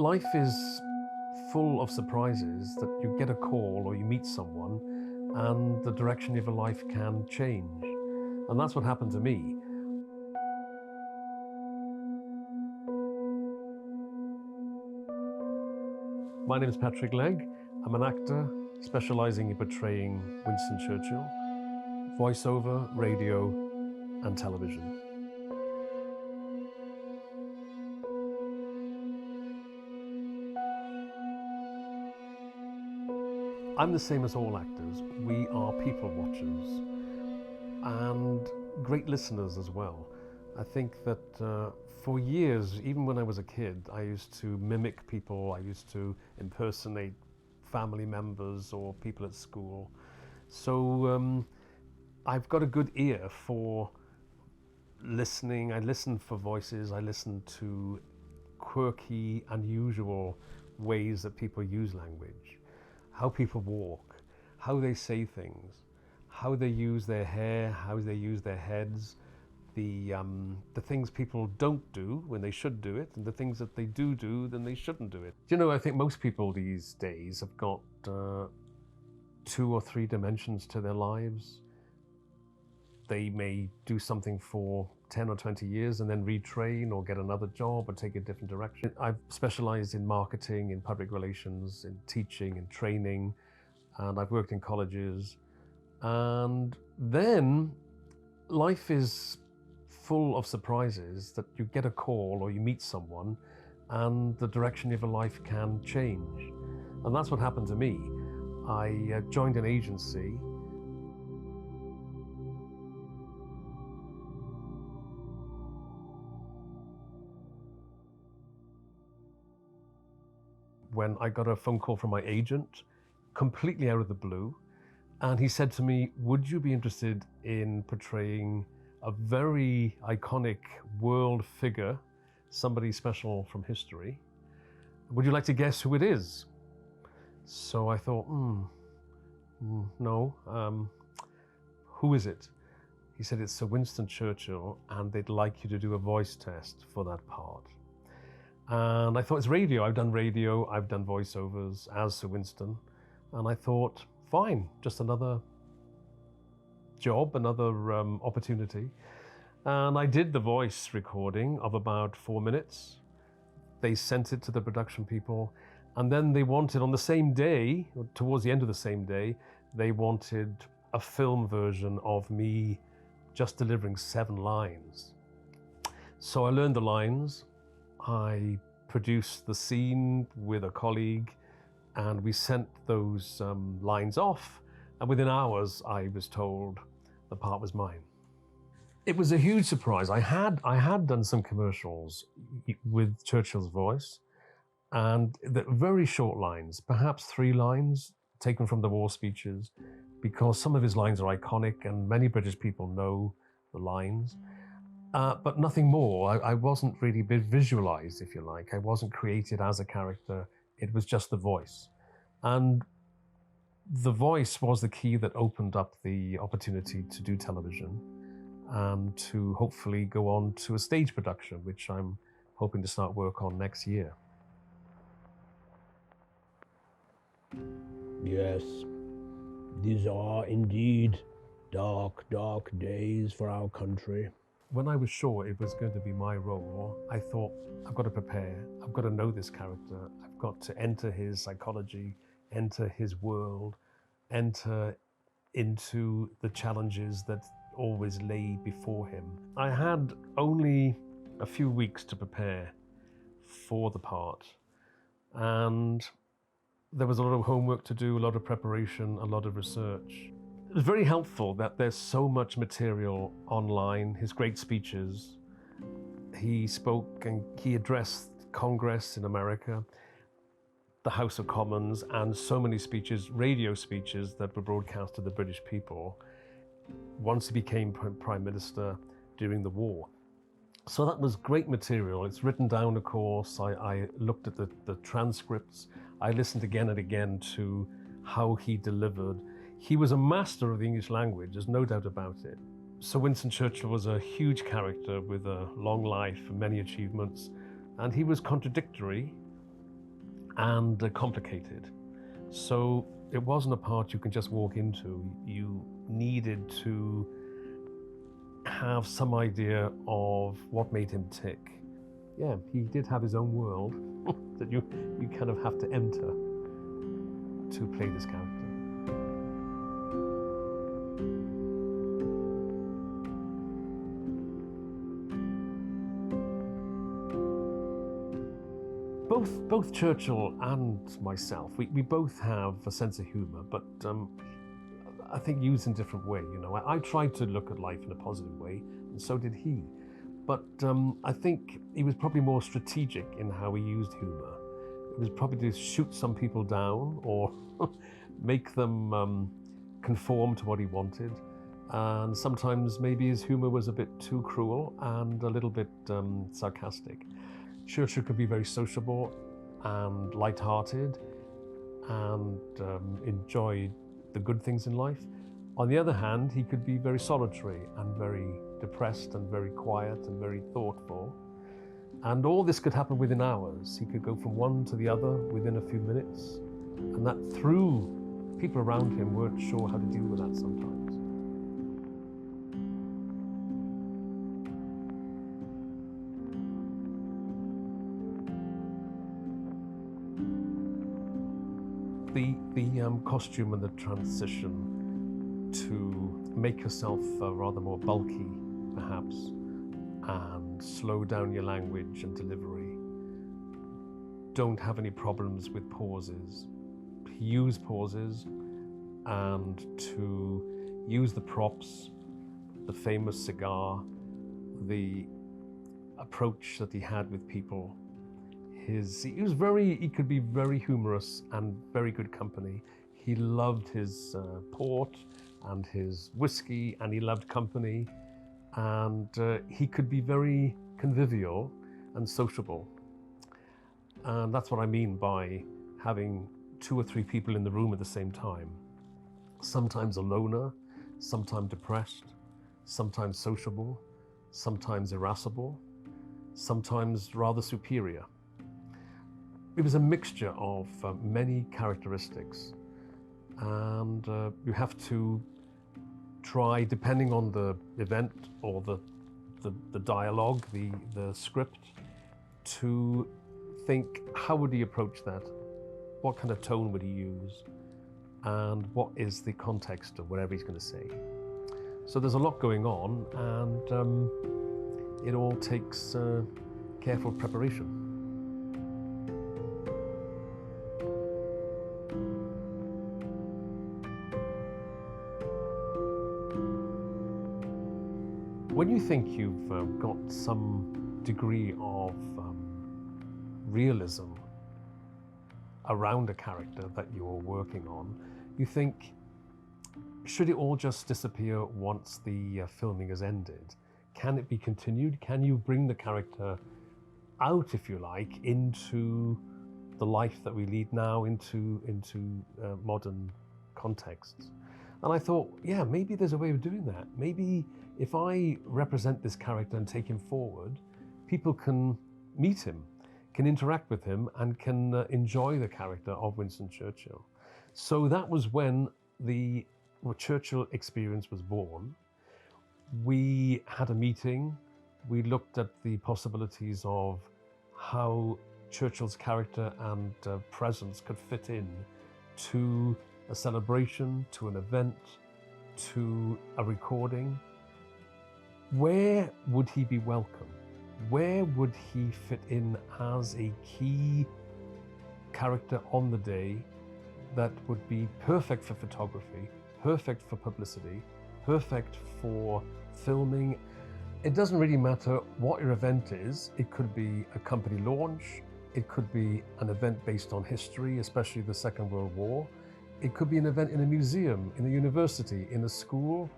Life is full of surprises that you get a call or you meet someone and the direction of your life can change. And that's what happened to me. My name is Patrick Legge. I'm an actor specializing in portraying Winston Churchill, voiceover, radio, and television. I'm the same as all actors. We are people watchers and great listeners as well. I think that for years, even when I was a kid, I used to mimic people. I used to impersonate family members or people at school. So I've got a good ear for listening. I listen for voices. I listen to quirky, unusual ways that people use language. How people walk, how they say things, how they use their hair, how they use their heads, the things people don't do when they should do it, and the things that they do then they shouldn't do it. You know, I think most people these days have got 2 or 3 dimensions to their lives. They may do something for 10 or 20 years and then retrain or get another job or take a different direction. I've specialized in marketing, in public relations, in teaching and training, and I've worked in colleges. And then life is full of surprises that you get a call or you meet someone and the direction of your life can change. And that's what happened to me. I joined an agency. When I got a phone call from my agent, completely out of the blue, and he said to me, would you be interested in portraying a very iconic world figure, somebody special from history? Would you like to guess who it is? So I thought, no, who is it? He said, it's Sir Winston Churchill, and they'd like you to do a voice test for that part. And I thought, it's radio. I've done radio, I've done voiceovers as Sir Winston. And I thought, fine, just another job, another opportunity. And I did the voice recording of about 4 minutes. They sent it to the production people. And then they wanted, on the same day, or towards the end of the same day, they wanted a film version of me just delivering 7 lines. So I learned the lines. I produced the scene with a colleague, and we sent those lines off, and within hours I was told the part was mine. It was a huge surprise. I had done some commercials with Churchill's voice, and the very short lines, perhaps 3 lines taken from the war speeches, because some of his lines are iconic and many British people know the lines. But nothing more. I wasn't really visualized, if you like. I wasn't created as a character. It was just the voice. And the voice was the key that opened up the opportunity to do television and to hopefully go on to a stage production, which I'm hoping to start work on next year. Yes, these are indeed dark, dark days for our country. When I was sure it was going to be my role, I thought, I've got to prepare. I've got to know this character. I've got to enter his psychology, enter his world, enter into the challenges that always lay before him. I had only a few weeks to prepare for the part, and there was a lot of homework to do, a lot of preparation, a lot of research. It was very helpful that there's so much material online, his great speeches. He spoke and he addressed Congress in America, the House of Commons, and so many speeches, radio speeches that were broadcast to the British people once he became Prime Minister during the war. So that was great material. It's written down, of course. I looked at the transcripts. I listened again and again to how he delivered. He was a master of the English language, there's no doubt about it. Sir Winston Churchill was a huge character with a long life and many achievements, and he was contradictory and complicated. So it wasn't a part you can just walk into. You needed to have some idea of what made him tick. Yeah, he did have his own world that you kind of have to enter to play this character. Both Churchill and myself, we both have a sense of humor, but I think used in a different way. You know, I tried to look at life in a positive way, and so did he. But I think he was probably more strategic in how he used humor. It was probably to shoot some people down or make them conform to what he wanted. And sometimes maybe his humor was a bit too cruel and a little bit sarcastic. Churchill could be very sociable and light-hearted and enjoy the good things in life. On the other hand, he could be very solitary and very depressed and very quiet and very thoughtful. And all this could happen within hours. He could go from one to the other within a few minutes. And that through people around him weren't sure how to deal with that sometimes. The costume and the transition to make yourself rather more bulky, perhaps, and slow down your language and delivery. Don't have any problems with pauses. Use pauses, and to use the props, the famous cigar, the approach that he had with people. He could be very humorous and very good company. He loved his port and his whiskey, and he loved company, and he could be very convivial and sociable. And that's what I mean by having 2 or 3 people in the room at the same time. Sometimes a loner, sometimes depressed, sometimes sociable, sometimes irascible, sometimes rather superior. It was a mixture of many characteristics, and you have to try, depending on the event or the dialogue, the script, to think, how would he approach that? What kind of tone would he use? And what is the context of whatever he's going to say? So there's a lot going on, and it all takes careful preparation. When you think you've got some degree of realism around a character that you're working on, you think, should it all just disappear once the filming has ended? Can it be continued? Can you bring the character out, if you like, into the life that we lead now, into modern contexts? And I thought, yeah, maybe there's a way of doing that. Maybe if I represent this character and take him forward, people can meet him, can interact with him, and can enjoy the character of Winston Churchill. So that was when the Churchill experience was born. We had a meeting. We looked at the possibilities of how Churchill's character and presence could fit in to a celebration, to an event, to a recording. Where would he be welcome? Where would he fit in as a key character on the day that would be perfect for photography, perfect for publicity, perfect for filming? It doesn't really matter what your event is. It could be a company launch. It could be an event based on history, especially the Second World War. It could be an event in a museum, in a university, in a school,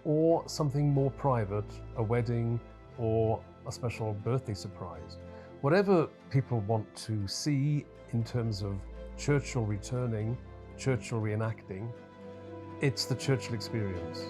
or something more private, a wedding or a special birthday surprise. Whatever people want to see in terms of Churchill returning, Churchill reenacting, it's the Churchill experience.